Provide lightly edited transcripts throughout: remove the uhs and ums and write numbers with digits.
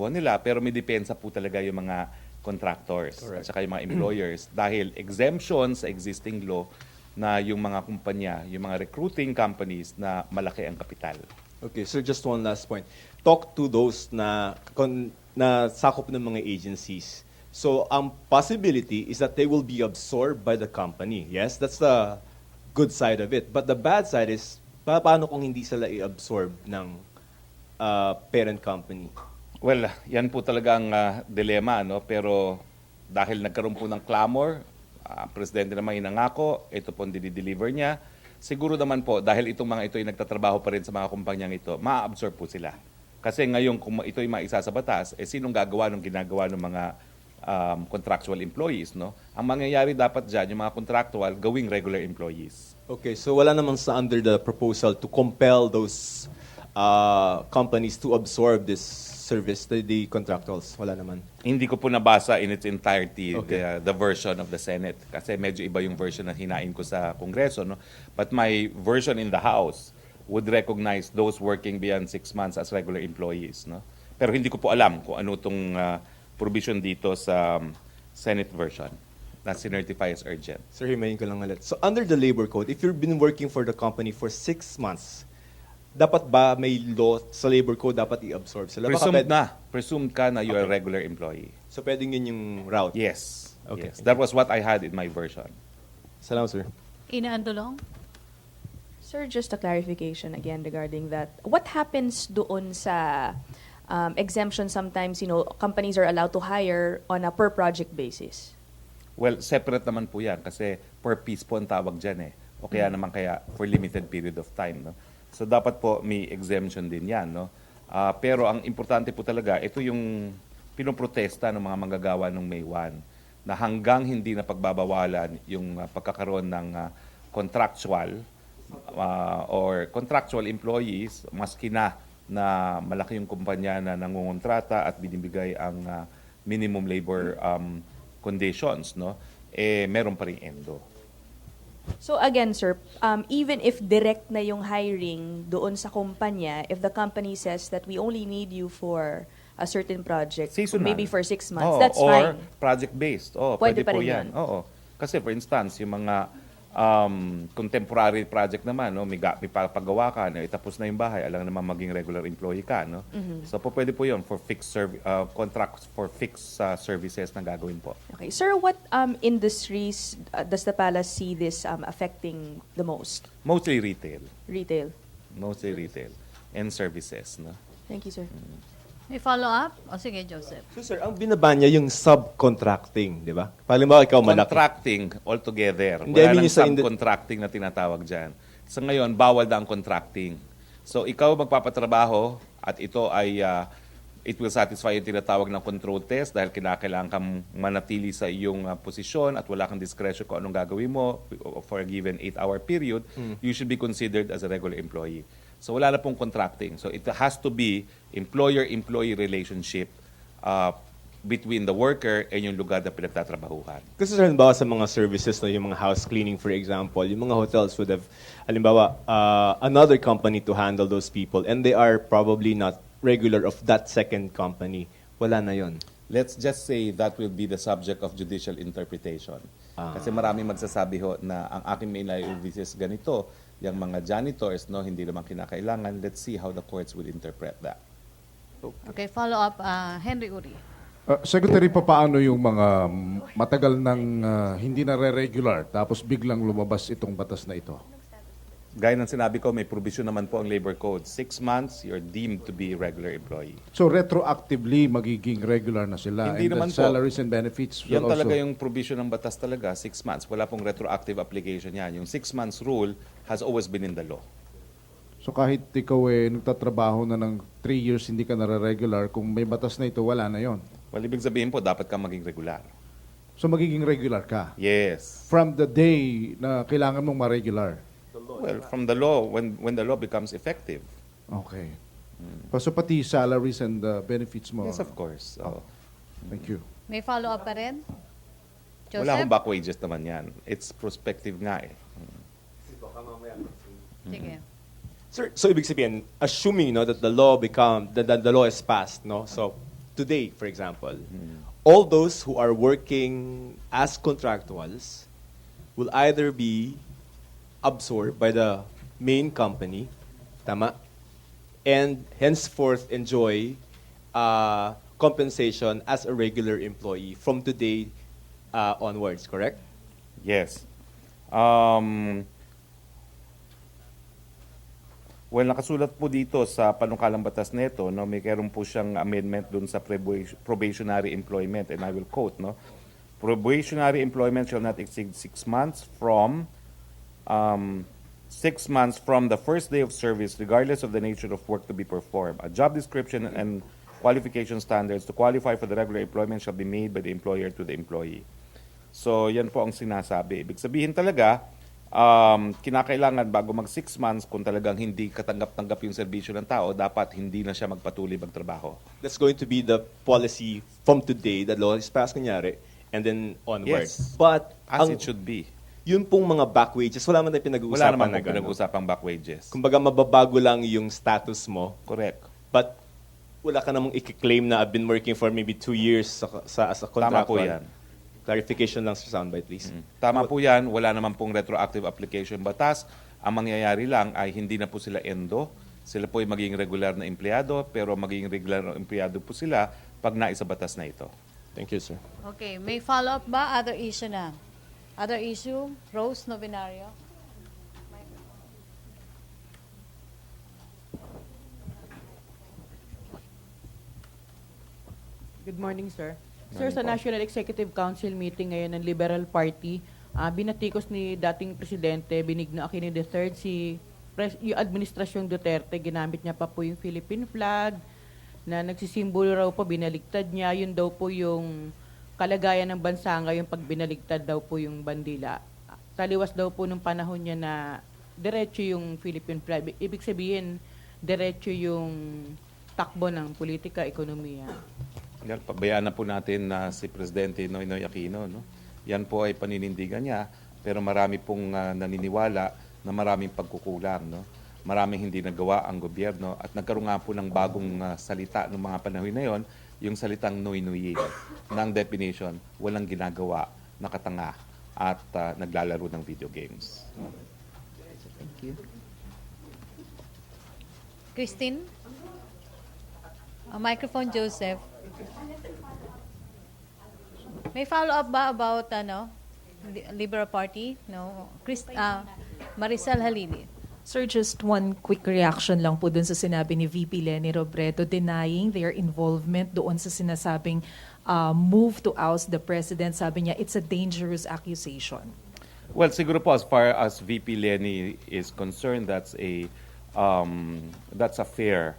nakuha nila. Pero may depensa po talaga yung mga contractors at saka yung mga employers dahil exemptions sa existing law na yung mga kumpanya, yung mga recruiting companies na malaki ang kapital. Okay, so just one last point. Talk to those na sakop ng mga agencies. So, ang possibility is that they will be absorbed by the company. Yes, that's the good side of it. But the bad side is, paano kung hindi sila i-absorb ng parent company? Well, yan po talagang dilema, no? Pero dahil nagkaroon po ng clamor, presidente naman inangako, ito po dideliver niya. Siguro naman po, dahil itong mga ito ay nagtatrabaho pa rin sa mga kumpanyang ito, ma-absorb po sila. Kasi ngayon, kung ito ay maisa sa batas, sinong gagawa ng ginagawa ng mga contractual employees, no? Ang mangyayari dapat dyan, yung mga contractual, gawing regular employees. Okay, so wala naman sa under the proposal to compel those companies to absorb this service, the contractuals. Wala naman. Hindi ko po nabasa in its entirety Okay. the version of the Senate kasi medyo iba yung version na hinain ko sa Kongreso, no? But my version in the House would recognize those working beyond 6 months as regular employees, no? Pero hindi ko po alam kung ano itong provision dito sa Senate version na sinertify as urgent. Sir, himayin ko lang ulit. So under the labor code, if you've been working for the company for 6 months, dapat ba may law sa labor code dapat i-absorb sila? Presumed ka na you're a regular employee. So pwedeng yun yung route? Yes. Okay. Yes. That was what I had in my version. Salamat, sir. Ina Andolong? Sir, just a clarification again regarding that. What happens doon sa exemption? Sometimes, companies are allowed to hire on a per project basis. Well, separate naman po yan kasi per piece po ang tawag dyan eh. O kaya naman kaya for limited period of time, no? So dapat po may exemption din yan, no? Pero ang importante po talaga, ito yung pinoprotesta ng mga manggagawa ng May 1 na hanggang hindi na pagbabawalan yung pagkakaroon ng contractual or contractual employees, maski na malaki yung kumpanya na nangungontrata at binibigay ang minimum labor conditions, no? Meron pa ring endo. So again, sir, even if direct na yung hiring doon sa kumpanya, if the company says that we only need you for a certain project, Seasonal. maybe for 6 months, Oo, that's or fine. project-based. Pwede Pwede pa po rin yan. yun. Oo. Kasi for instance, yung mga contemporary project naman, no, may papagawa ka, no, tapos na yung bahay, alam naman maging regular employee ka, no? So pwede po yun for fixed contracts for fixed services na gagawin po. Okay. Sir, what industries does the palace see this affecting the most? Mostly retail. Retail. Mostly retail and services, no? Thank you, sir. May follow-up? O sige, Joseph. So sir, ang binaba niya yung subcontracting, di ba? Halimbawa, ikaw malaki. Contracting altogether. Hindi, I Wala mean nang yung sa subcontracting na tinatawag dyan. Sa ngayon, bawal na ang contracting. So, ikaw magpapatrabaho at ito ay it will satisfy yung tinatawag ng control test dahil kinakailangan kang manatili sa iyong posisyon at wala kang discretion kung anong gagawin mo for a given 8-hour period, you should be considered as a regular employee. So wala na pong contracting. So it has to be employer-employee relationship between the worker and yung lugar na pinagtatrabahuhan. Kasi sir, halimbawa sa mga services, no, yung mga house cleaning, for example, yung mga hotels would have, halimbawa, another company to handle those people and they are probably not regular of that second company. Wala na yon. Let's just say that will be the subject of judicial interpretation. Kasi maraming magsasabi ho na ang aking main liability is ganito, yung mga janitors, no, hindi naman kinakailangan. Let's see how the courts will interpret that. Okay, follow-up. Henry Uri. Secretary, paano yung mga matagal nang hindi na re-regular tapos biglang lumabas itong batas na ito? Gaya ng sinabi ko, may provision naman po ang labor code. 6 months, you're deemed to be a regular employee. So retroactively magiging regular na sila Hindi and naman the po. salaries and benefits will Yan talaga also... yung provision ng batas talaga, 6 months. Wala pong retroactive application yan. Yung 6 months rule has always been in the law. So kahit ikaw nagtatrabaho na ng 3 years hindi ka nare-regular, kung may batas na ito, wala na yon. Well, ibig sabihin po, dapat kang maging regular. So magiging regular ka Yes. from the day na kailangan mong ma-regular. Well, from the law, when the law becomes effective. Okay. So pati salaries and benefits mo. Yes, of course. Thank you. May follow-up pa rin? Joseph? Wala akong back wages naman yan. It's prospective nga eh. Sige. Sir, so ibig sabihin, assuming, no, that the law is passed, no, so today, for example, all those who are working as contractuals will either be absorbed by the main company, tama, and henceforth enjoy compensation as a regular employee from today onwards, correct? Yes. Well, nakasulat po dito sa panukalang batas nito, no, may karoon po siyang amendment dun sa probationary employment, and I will quote, no, probationary employment shall not exceed 6 months from 6 months from the first day of service, regardless of the nature of work to be performed. A job description and qualification standards to qualify for the regular employment shall be made by the employer to the employee. So, yan po ang sinasabi. Ibig sabihin talaga, kinakailangan bago mag 6 months, kung talagang hindi katanggap-tanggap yung serbisyo ng tao, dapat hindi na siya magpatuloy magtrabaho. That's going to be the policy from today, the law is passed, kunyari, and then onwards. Yes. But, As it should be. yun pong mga back wages, wala man tayong Wala pinag-uusapan naman na po gano'n. pinag-usapang back wages. Kumbaga, mababago lang yung status mo, Correct. but wala ka namang i-claim na I've been working for maybe 2 years as a Tama po contractual. yan. Clarification lang sa soundbite, please. Tama po yan, wala naman pong retroactive application batas. Ang mangyayari lang ay hindi na po sila endo. Sila po ay magiging regular na empleyado, pero magiging regular na empleyado po sila pag naisa batas na ito. Thank you, sir. Okay, may follow-up ba? Other issue na. Other issue? Rose Novinario? Good morning, sir. Sir, sa National Executive Council meeting ngayon ng Liberal Party, binatikos ni dating Presidente Benigno Aquino III yung Administrasyong Duterte, ginamit niya pa po yung Philippine flag, na nagsisimbolo raw po, binaligtad niya. Yun daw po yung kalagayan ng bansa ngayon pag binaligtad daw po yung bandila. Taliwas daw po nung panahon niya na diretso yung Philippine flag. Ibig sabihin, diretso yung takbo ng politika, ekonomiya. Yan, pabayaan na po natin na si Presidente Noynoy Aquino. No? Yan po ay paninindigan niya, pero marami pong naniniwala na maraming pagkukulang. No? Maraming hindi nagawa ang gobyerno at nagkaroon nga po ng bagong salita noong mga panahon na yon, yung salitang noynoyin ng definition, walang ginagawa, nakatanga at naglalaro ng video games. Thank you. Christine? Microphone, Joseph. May follow-up ba about Liberal Party? No. Maricel Halili. Sir, just one quick reaction lang po dun sa sinabi ni VP Leni Robredo denying their involvement doon sa sinasabing move to oust the president. Sabi niya, it's a dangerous accusation. Well, siguro po as far as VP Leni is concerned, that's a fair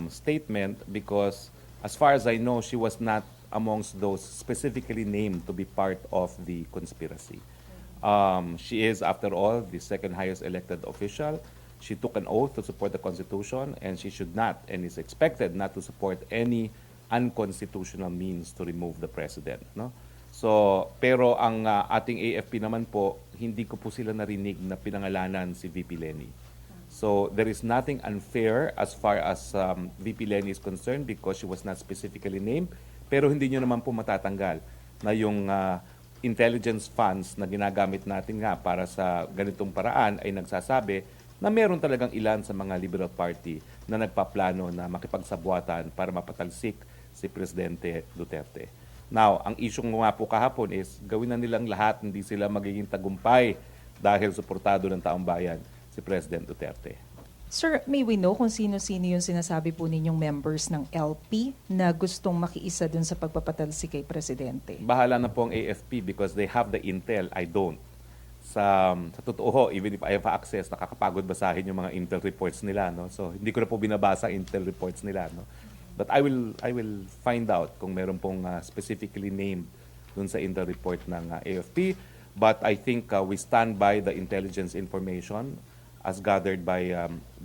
statement because as far as I know, she was not amongst those specifically named to be part of the conspiracy. She is, after all, the second highest elected official. She took an oath to support the Constitution, and she should not, and is expected not to support any unconstitutional means to remove the president. No? So, pero ang ating AFP naman po, hindi ko po sila narinig na pinangalanan si VP Leni. So, there is nothing unfair as far as VP Leni is concerned because she was not specifically named, pero hindi nyo naman po matatanggal na yung intelligence funds na ginagamit natin nga para sa ganitong paraan ay nagsasabi na meron talagang ilan sa mga Liberal Party na nagpaplano na makipagsabwatan para mapatalsik si Presidente Duterte. Now, ang issue nga po kahapon is gawin na nilang lahat, hindi sila magiging tagumpay dahil suportado ng taong bayan si President Duterte. Sir, may we know kung sino-sino yung sinasabi po ninyong members ng LP na gustong makiisa dun sa pagpapatalsik kay Presidente? Bahala na po ang AFP because they have the intel, I don't. Sa totoo, even if I have access, nakakapagod basahin yung mga intel reports nila. No? So, hindi ko na po binabasa intel reports nila. No? But I will find out kung meron pong specifically named dun sa intel report ng AFP. But I think we stand by the intelligence information as gathered by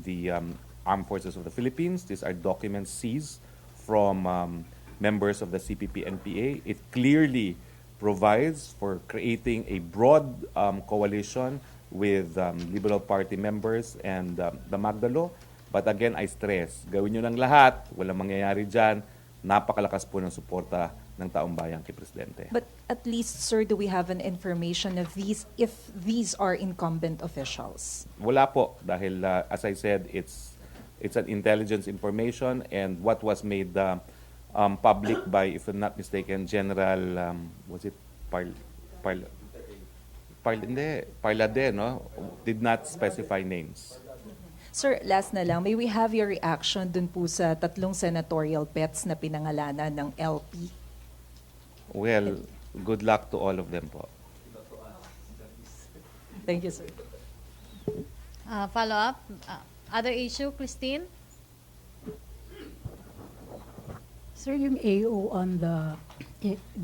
the Armed Forces of the Philippines. These are documents seized from members of the CPP-NPA. It clearly provides for creating a broad coalition with Liberal Party members and the Magdalo. But again, I stress, gawin nyo ng lahat, walang mangyayari dyan, napakalakas po ng suporta ng taong bayan kay Presidente. But at least, sir, do we have an information of these, if these are incumbent officials? Wala po dahil as I said, it's an intelligence information, and what was made public by, if I'm not mistaken, General was it Parlade, no? Did not specify names. Sir, last na lang, may we have your reaction dun po sa 3 senatorial pets na pinangalanan ng LP? Well, good luck to all of them po. Thank you, sir. Follow-up, other issue, Christine? Sir, yung AO on the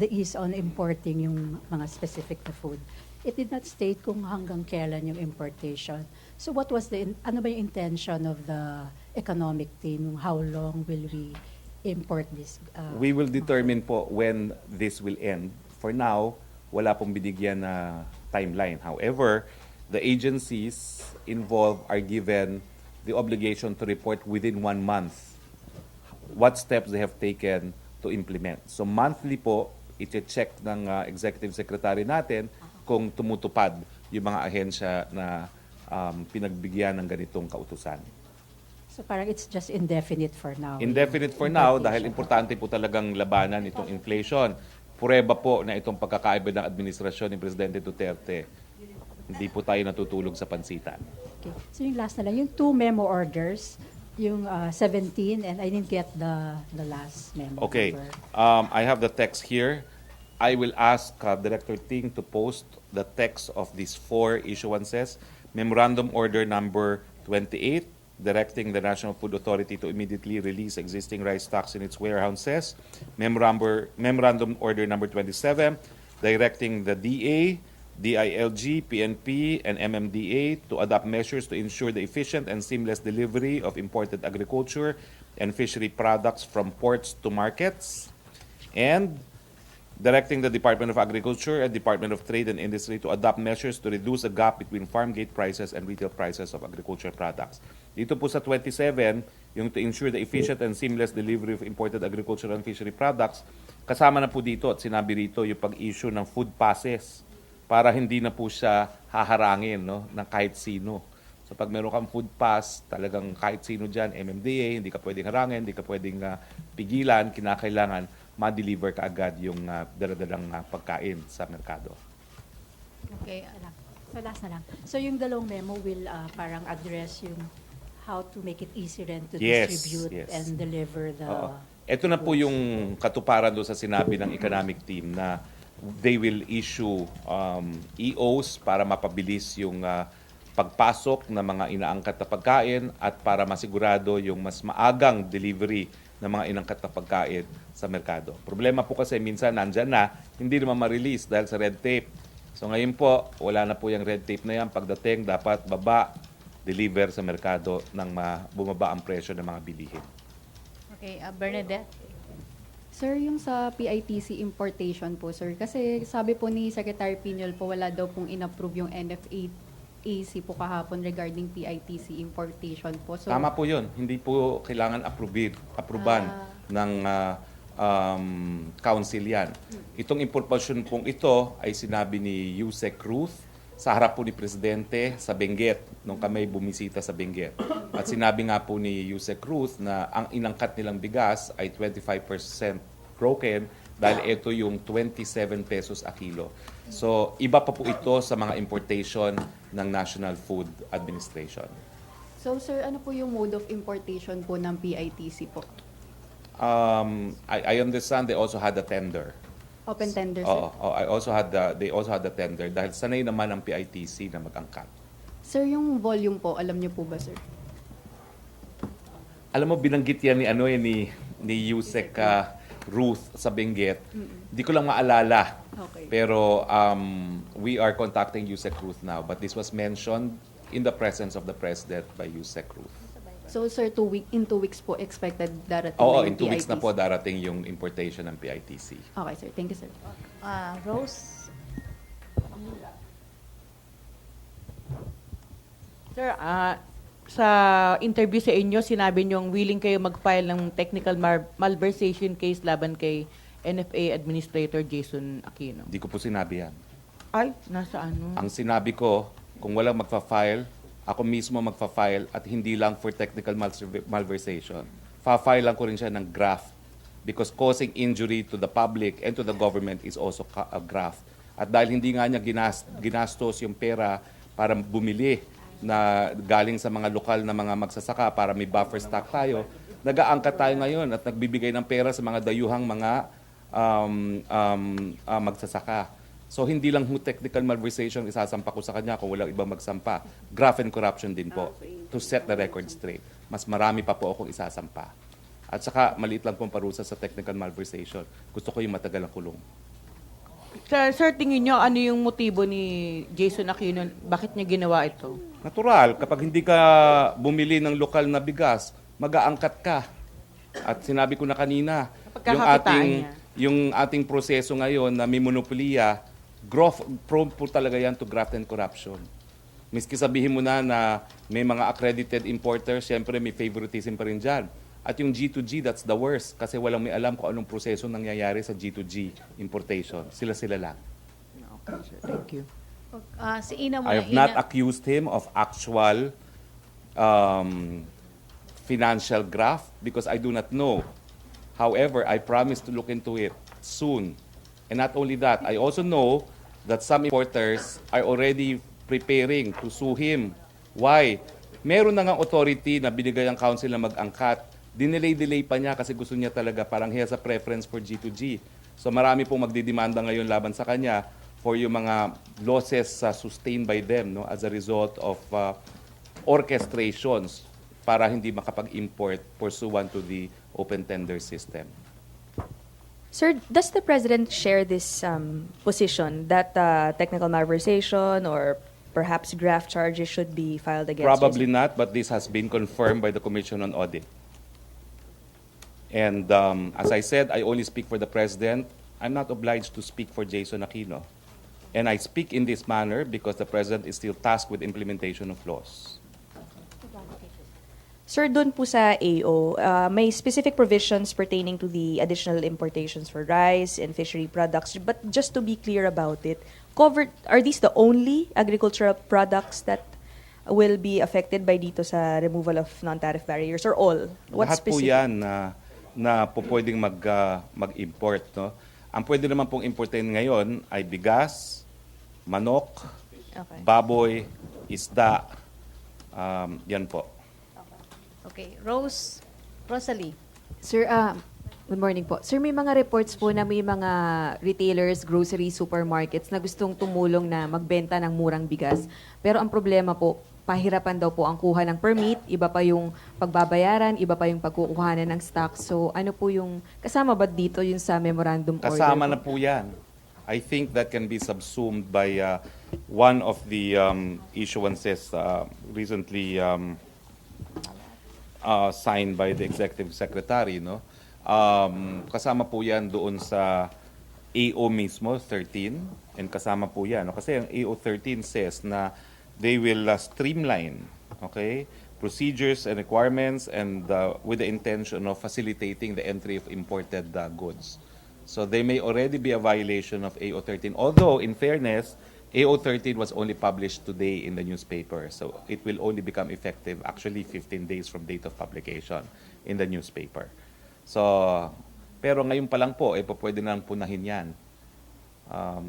ease on importing yung mga specific na food, it did not state kung hanggang kailan yung importation. So what was ano ba yung intention of the economic team? How long will we import this? We will determine po when this will end. For now, wala pong binigyan na timeline. However, the agencies involved are given the obligation to report within 1 month what steps they have taken to implement. So monthly po, iti-check ng executive secretary natin kung tumutupad yung mga ahensya na pinagbigyan ng ganitong kautusan. So parang it's just indefinite for now. Indefinite for now dahil importante po talagang labanan itong inflation. Pureba po na itong pagkakaiba ng administrasyon ni Presidente Duterte. Hindi po tayo natutulog sa pansitan. Okay. So yung last na lang, yung 2 memo orders, yung 17, and I didn't get the last memo. Okay, number. I have the text here. I will ask Director Ting to post the text of these 4 issuances. Memorandum Order number 28, directing the National Food Authority to immediately release existing rice stocks in its warehouses. Memorandum Order number 27, directing the DA, DILG, PNP, and MMDA to adopt measures to ensure the efficient and seamless delivery of imported agriculture and fishery products from ports to markets. And directing the Department of Agriculture and Department of Trade and Industry to adopt measures to reduce the gap between farm gate prices and retail prices of agricultural products. Dito po sa 27, yung to ensure the efficient and seamless delivery of imported agricultural and fishery products, kasama na po dito at sinabi rito yung pag-issue ng food passes para hindi na po siya haharangin, no, ng kahit sino. So pag meron kang food pass, talagang kahit sino dyan, MMDA, hindi ka pwedeng harangin, hindi ka pwedeng pigilan, kinakailangan ma-deliver ka agad yung daladalang pagkain sa merkado. Okay. So last na lang. So yung 2 memo will parang address yung how to make it easy rin to distribute and deliver the... Oo. Ito na po yung katuparan doon sa sinabi ng economic team na they will issue EOs para mapabilis yung pagpasok ng mga inaangkat na pagkain at para masigurado yung mas maagang delivery ng mga inangkat na pagkain sa merkado. Problema po kasi minsan nandyan na, hindi naman ma-release dahil sa red tape. So ngayon po, wala na po yung red tape na yan. Pagdating, dapat deliver sa merkado nang bumaba ang presyo ng mga bilihin. Okay, Bernadette? Sir, yung sa PITC importation po, sir, kasi sabi po ni Secretary Piñol po, wala daw pong inapprove yung NFA-AC po kahapon regarding PITC importation po. So, Tama po yun. Hindi po kailangan approvean ng council yan. Itong importation pong ito ay sinabi ni Yusek Cruz sa harap po ni Presidente sa Benguet nung kami bumisita sa Benguet. At sinabi nga po ni Yusek Cruz na ang inangkat nilang bigas ay 25% broken dahil ito yung 27 pesos a kilo. So, iba pa po ito sa mga importation ng National Food Administration. so sir, ano po yung mode of importation po ng PITC po? I understand they also had a tender. Open tender, sir? Oo, they also had the tender dahil sanay naman ang PITC na mag-angkat. Sir, yung volume po, alam niyo po ba, sir? Alam mo, binanggit yan ni Yusek Ruth sa Benguet. Hindi ko lang maalala. Okay. Pero we are contacting Yusek Ruth now. But this was mentioned in the presence of the President by Yusek Ruth. So, sir, in 2 weeks po expected darating Oo, na in yung 2 weeks na PITC? po darating yung importation ng PITC. Okay, sir. Thank you, sir. Rose? Sir, sa interview sa inyo, sinabi niyong willing kayo mag-file ng technical malversation case laban kay NFA Administrator Jason Aquino. Hindi ko po sinabi yan. Ay, nasa ano? Ang sinabi ko, kung walang magfa-file, ako mismo magfa-file at hindi lang for technical malversation. Fa-file lang ko rin siya ng graft because causing injury to the public and to the government is also a graft. At dahil hindi nga niya ginastos yung pera para bumili na galing sa mga lokal na mga magsasaka para may buffer stock tayo, nag-aangkat tayo ngayon at nagbibigay ng pera sa mga dayuhang mga magsasaka. So hindi lang technical malversation isasampa ko sa kanya kung walang ibang magsampa. Graft and corruption din po to set the record straight. Mas marami pa po akong isasampa. At saka maliit lang pong parusa sa technical malversation. Gusto ko yung matagal na kulong. Sir, tingin nyo, ano yung motibo ni Jason Aquino? Bakit niya ginawa ito? Natural, kapag hindi ka bumili ng lokal na bigas, mag-aangkat ka. At sinabi ko na kanina, yung ating proseso ngayon na may monopoliya, prone po talaga yan to graft and corruption. Miski sabihin mo na may mga accredited importers, syempre may favoritism pa rin dyan. At yung G2G, that's the worst kasi walang may alam kung anong proseso nangyayari sa G2G importation. Sila-sila lang. Okay, sir. Thank you. Si Ina I have not accused him of actual financial graft because I do not know. However, I promise to look into it soon. And not only that, I also know that some importers are already preparing to sue him. Why? Meron na nga authority na binigay ang council na mag-angkat. Dinelay-delay pa niya kasi gusto niya talaga parang he has a preference for G2G. So marami pong magdidemanda ngayon laban sa kanya for yung mga losses sustained by them as a result of orchestrations para hindi makapag-import pursuant to the open tender system. Sir, does the President share this position that technical malversation or perhaps graft charges should be filed against Probably Jason? not, but this has been confirmed by the Commission on Audit. And as I said, I only speak for the President. I'm not obliged to speak for Jason Aquino. And I speak in this manner because the President is still tasked with implementation of laws. Sir, doon po sa AO, may specific provisions pertaining to the additional importations for rice and fishery products. But just to be clear about it, are these the only agricultural products that will be affected by dito sa removal of non-tariff barriers or all? Lahat po yan na po pwedeng mag-import. No? Ang pwede naman pong importin ngayon ay bigas, manok, baboy, isda, yan po. Okay. Rosalie. Sir, good morning po. Sir, may mga reports po na may mga retailers, grocery, supermarkets na gustong tumulong na magbenta ng murang bigas. Pero ang problema po, pahirapan daw po ang kuha ng permit, iba pa yung pagbabayaran, iba pa yung pagkukuhanan ng stock. So ano po yung, kasama ba dito yung sa memorandum order? Kasama na po yan. I think that can be subsumed by one of the issuances recently signed by the Executive Secretary. No? Kasama po yan doon sa AO mismo, 13, and kasama po yan. No? Kasi ang AO 13 says na they will streamline procedures and requirements and with the intention of facilitating the entry of imported goods. So they may already be a violation of AO 13. Although, in fairness, AO 13 was only published today in the newspaper. So it will only become effective actually 15 days from date of publication in the newspaper. So, pero ngayon pa lang po, pwede na lang punahin yan.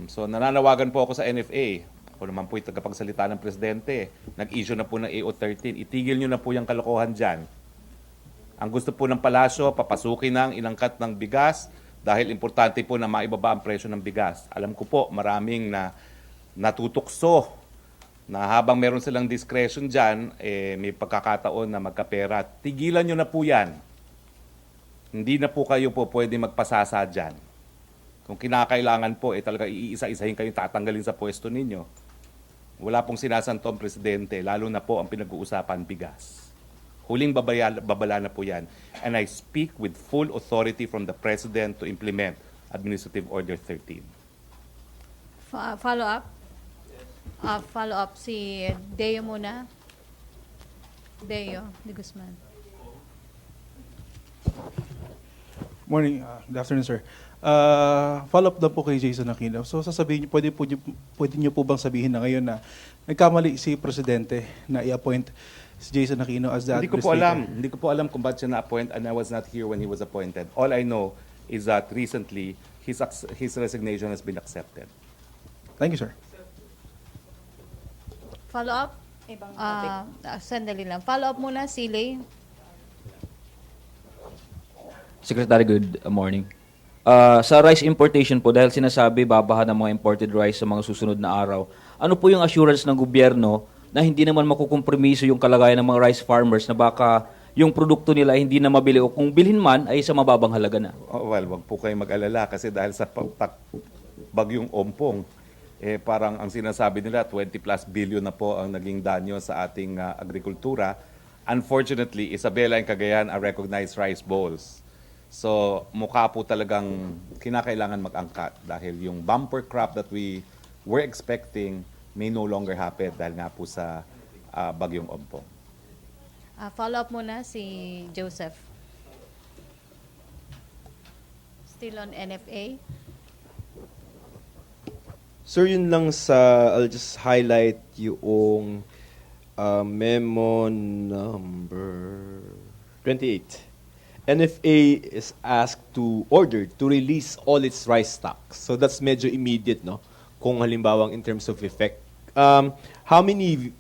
So nananawagan po ako sa NFA. Ako naman po yung tagapagsalita ng Presidente. Nag-issue na po ng AO 13. Itigil nyo na po yung kalokohan dyan. Ang gusto po ng palasyo, papasukin ng inangkat ng bigas dahil importante po na maibaba ang presyo ng bigas. Alam ko po, maraming natutukso na habang meron silang discretion dyan, may pagkakataon na magkapera. Tigilan nyo na po yan. Hindi na po kayo po pwede magpasasa dyan. Kung kinakailangan po, talaga iisa-isahin kayo tatanggalin sa pwesto ninyo. Wala pong sinasanto ang Presidente, lalo na po ang pinag-uusapan bigas. Huling babala na po yan. And I speak with full authority from the President to implement Administrative Order 13. Follow up? Follow up si Deo muna. Deo de Guzman. Morning, good afternoon, sir. Follow-up lang po kay Jason Aquino. So sasabihin niyo, pwede niyo po bang sabihin na ngayon na nagkamali si Presidente na i-appoint si Jason Aquino as the Hindi ko administrator? po alam kung ba't siya na-appoint and I was not here when he was appointed. All I know is that recently his resignation has been accepted. Thank you, sir. Follow-up? Sandali lang. Follow-up muna, si Lay. Secretary, good morning. Sa rice importation po, dahil sinasabi babaha ng mga imported rice sa mga susunod na araw, ano po yung assurance ng gobyerno na hindi naman makukompromiso yung kalagayan ng mga rice farmers na baka yung produkto nila hindi na mabili o kung bilhin man ay sa mababang halaga na? Oh, well, wag po kayong mag-alala kasi dahil sa bagyong Ompong, parang ang sinasabi nila 20 plus billion na po ang naging danyo sa ating agrikultura. Unfortunately, Isabela and Cagayan are recognized rice bowls. So mukha po talagang kinakailangan mag-angkat dahil yung bumper crop that we were expecting may no longer happen dahil nga po sa bagyong Ompong. Follow-up muna, si Joseph. Still on NFA. Sir, yun lang sa, I'll just highlight yung memo number 28. NFA is asked to order to release all its rice stocks. So that's medyo immediate, no? Kung halimbawang in terms of effect. How many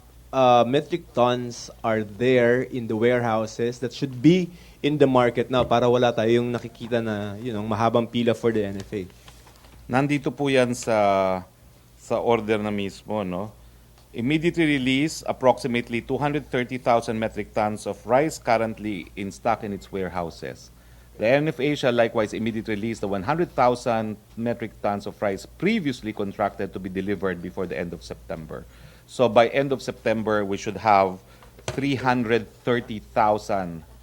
metric tons are there in the warehouses that should be in the market now para wala tayong nakikita na, mahabang pila for the NFA? Nandito po yan sa order na mismo, no? Immediately release approximately 230,000 metric tons of rice currently in stock in its warehouses. The NFA shall likewise immediately release the 100,000 metric tons of rice previously contracted to be delivered before the end of September. So by end of September, we should have 330,000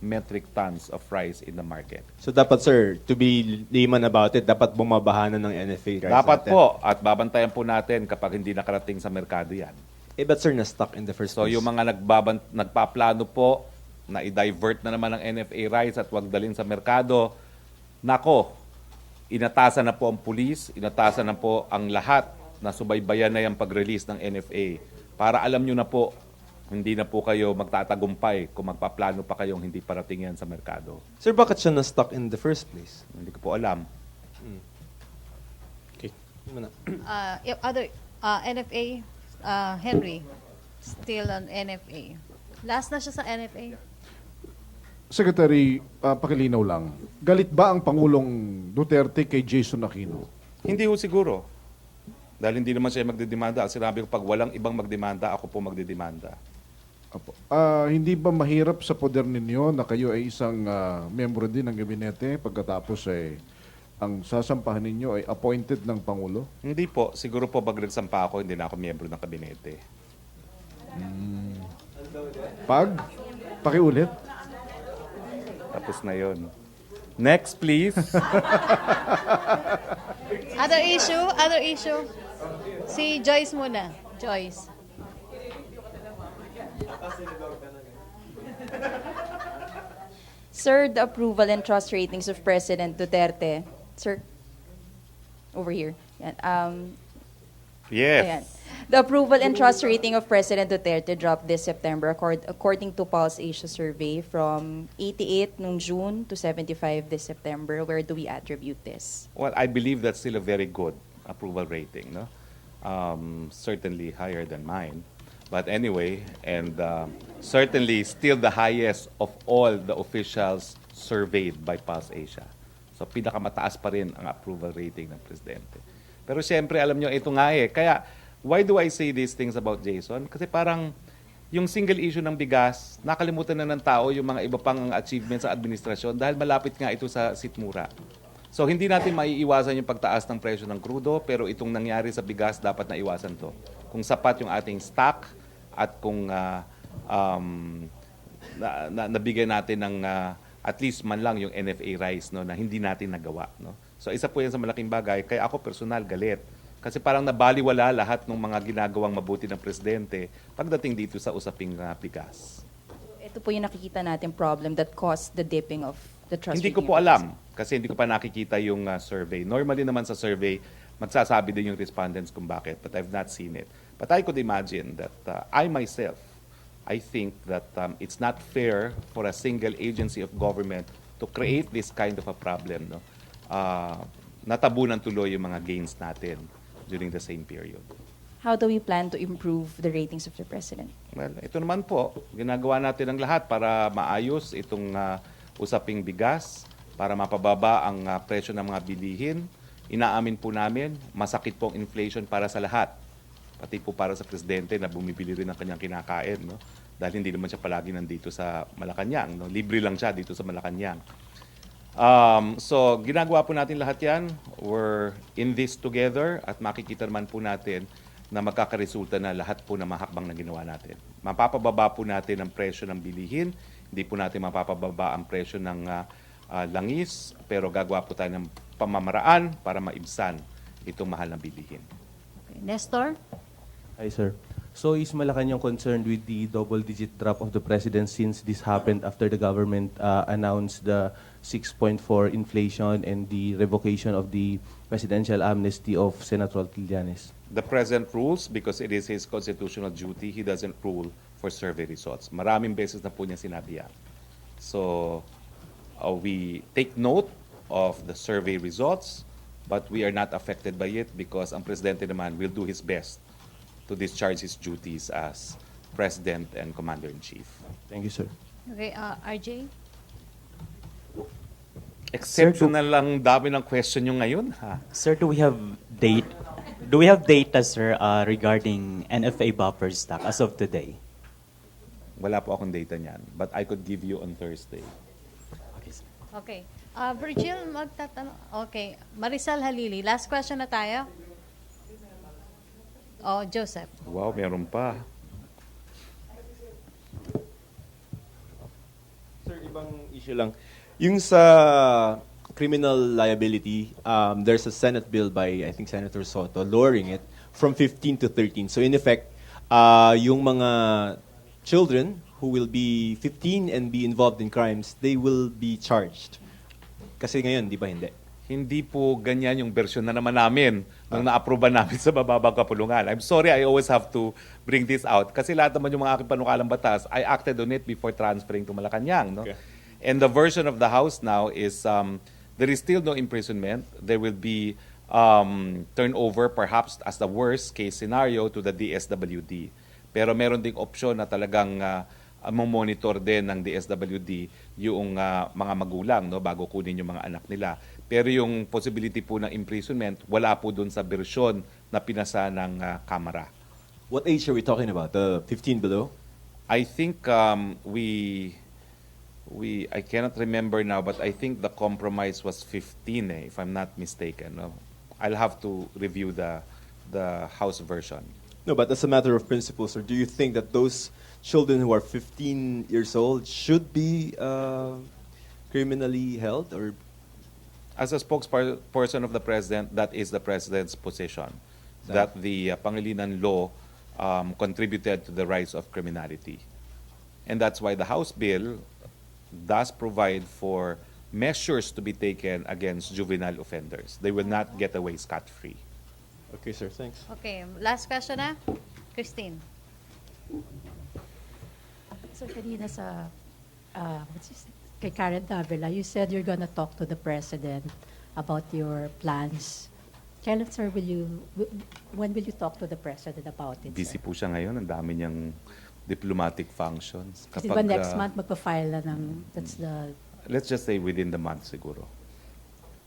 metric tons of rice in the market. So dapat, sir, to be layman about it, dapat bumabahanan ng NFA rice Dapat natin. po, at babantayan po natin kapag hindi nakarating sa merkado yan. But sir, na-stuck in the first So place. yung mga nagpaplano po na i-divert na naman ng NFA rice at wag dalhin sa merkado, nako, inatasan na po ang pulis, inatasan na po ang lahat na subaybayan na yung pag-release ng NFA para alam nyo na po, hindi na po kayo magtatagumpay kung magpaplano pa kayong hindi parating yan sa merkado. Sir, bakit siya na-stuck in the first place? Hindi ko po alam. Okay. Yun na. Other NFA, Henry. Still on NFA. Last na siya sa NFA. Secretary, pakilinaw lang. Galit ba ang Pangulong Duterte kay Jason Aquino? Hindi ho siguro. Dahil hindi naman siya magdidemanda. Sinabi ko, pag walang ibang magdemanda, ako po magdidemanda. Apo. Hindi ba mahirap sa poder ninyo na kayo ay isang membro din ng gabinete pagkatapos ang sasampahan ninyo ay appointed ng Pangulo? Hindi po. Siguro po pag nagsampa ako, hindi na ako miyembro ng kabinete. Pakiulit. Tapos na yon. Next, please. Other issue. Si Joyce muna. Joyce. Sir, the approval and trust ratings of President Duterte. Sir, over here. Yan. Yes. Ayan. The approval and trust rating of President Duterte dropped this September according to Pulse Asia survey from 88 noong June to 75 this September. Where do we attribute this? Well, I believe that's still a very good approval rating, no? Certainly higher than mine. But anyway, and certainly still the highest of all the officials surveyed by Pulse Asia. So pinakamataas pa rin ang approval rating ng Presidente. Pero siyempre, alam nyo, ito nga kaya, why do I say these things about Jason? Kasi parang yung single issue ng bigas, nakalimutan na ng tao yung mga iba pang achievements sa administrasyon dahil malapit nga ito sa sitmura. So hindi natin maiiwasan yung pagtaas ng presyo ng krudo, pero itong nangyari sa bigas, dapat na iwasan to. Kung sapat yung ating stock at kung nabigyan natin ng at least man lang yung NFA rice, no, na hindi natin nagawa. No? So isa po yan sa malaking bagay. Kaya ako personal galit. Kasi parang nabaliwala lahat ng mga ginagawang mabuti ng Presidente pagdating dito sa usaping bigas. Ito po yung nakikita natin problem that caused the dipping of the trust Hindi ko rating po of alam kasi hindi ko pa nakikita yung survey. Normally naman sa survey, magsasabi din yung respondents kung bakit, but I've not seen it. But I could imagine that I myself, I think that it's not fair for a single agency of government to create this kind of a problem. No? Natabunan tuloy yung mga gains natin during the same period. How do we plan to improve the ratings of the President? Well, ito naman po, ginagawa natin ang lahat para maayos itong usaping bigas, para mapababa ang presyo ng mga bilihin. Inaamin po namin, masakit po ang inflation para sa lahat. Pati po para sa presidente na bumibili rin ng kanyang kinakain. No? Dahil hindi naman siya palagi nandito sa Malacanang. No? Libre lang siya dito sa Malacanang. So, ginagawa po natin lahat yan. We're in this together at makikita naman po natin na magkakaresulta na lahat po ng mahakbang na ginawa natin. Mapapababa po natin ang presyo ng bilihin, hindi po natin mapapababa ang presyo ng langis, pero gagawa po tayo ng pamamaraan para maibsan itong mahal na bilihin. Okay. Nestor? Hi, sir. So is Malacanang concerned with the double-digit drop of the president since this happened after the government announced the 6.4 inflation and the revocation of the presidential amnesty of Senator Trillanes? The President rules because it is his constitutional duty. He doesn't rule for survey results. Maraming beses na po niya sinabi yan. So, we take note of the survey results, but we are not affected by it because ang Presidente naman will do his best to discharge his duties as President and Commander-in-Chief. Thank you, sir. Okay, RJ? Exceptional lang dami ng question nyo ngayon, ha? Sir, do we have data, sir, regarding NFA buffer stock as of today? Wala po akong data niyan, but I could give you on Thursday. Okay, sir. Okay. Virgil, magtatanong. Okay. Marisol Halili, last question na tayo. Oh, Joseph. Wow, meron pa. Sir, ibang issue lang. Yung sa criminal liability, there's a Senate bill by, I think, Senator Soto, lowering it from 15 to 13. So in effect, yung mga children who will be 15 and be involved in crimes, they will be charged. Kasi ngayon, di ba hindi? Hindi po ganyan yung version na naman namin nung na-approve namin sa bababang kapulungan. I'm sorry, I always have to bring this out. Kasi lahat naman yung mga aking panukalang batas, I acted on it before transferring to Malacanang. No? Okay. And the version of the House now is there is still no imprisonment. There will be turnover perhaps as the worst case scenario to the DSWD. Pero meron ding opsyon na talagang monitor din ng DSWD yung mga magulang no, bago kunin yung mga anak nila. Pero yung possibility po ng imprisonment, wala po dun sa bersyon na pinasa ng Kamara. What age are we talking about? 15 below? I think I cannot remember now, but I think the compromise was 15, if I'm not mistaken. No? I'll have to review the House version. No, but as a matter of principle, sir, do you think that those children who are 15 years old should be criminally held? Or as a spokesperson of the President, that is the President's position, that the Pangilinan law contributed to the rise of criminality. And that's why the House bill does provide for measures to be taken against juvenile offenders. They will not get away scot-free. Okay, sir. Thanks. Okay, last question na. Christine. So kanina sa kay Karen Davila, you said you're gonna talk to the President about your plans. Kailan, sir, when will you talk to the President about it, Busy sir? po siya ngayon. Ang dami niyang diplomatic functions. Kasi diba next month magpa-file na ng, that's the, Let's just say within the month siguro.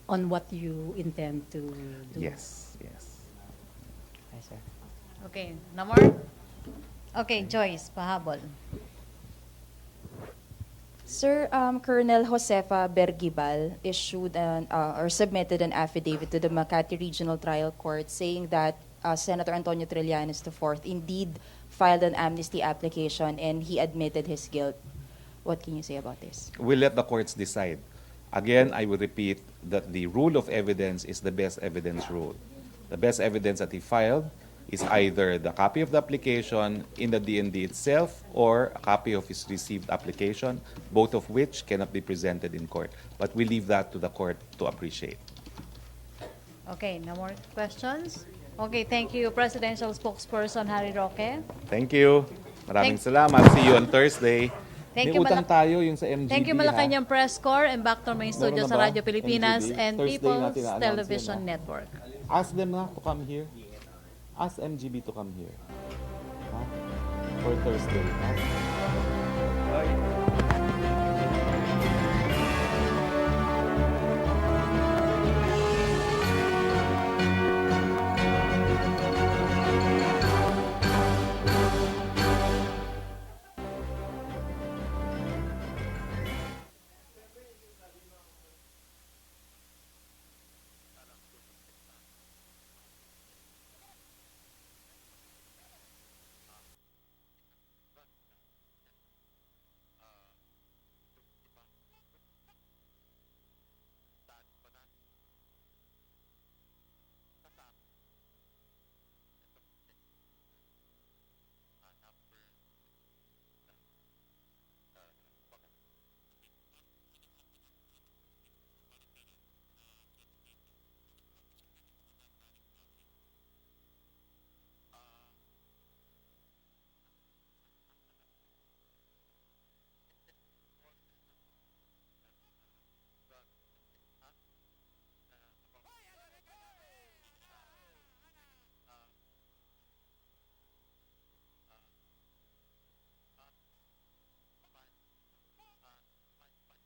on what you intend to do? Yes, yes. Okay, sir. Okay, no more? Okay, Joyce, pahabol. Sir, Colonel Josefa Bergibal issued or submitted an affidavit to the Makati Regional Trial Court saying that Senator Antonio Trillanes IV indeed filed an amnesty application and he admitted his guilt. What can you say about this? We'll let the courts decide. Again, I will repeat that the rule of evidence is the best evidence rule. The best evidence that he filed is either the copy of the application in the DND itself or a copy of his received application, both of which cannot be presented in court. But we leave that to the court to appreciate. Okay, no more questions? Okay, thank you, Presidential Spokesperson Harry Roque. Thank you. Maraming salamat. See you on Thursday. Thank May you, utang tayo yung sa MGB. Thank you, Malacanang Press Corps, and back to main studio Meron na sa ba? Radyo Pilipinas MGB? and Thursday People's natin na-announce Television yan, ha? Network. Ask them na to come here. Ask MGB to come here. For Thursday.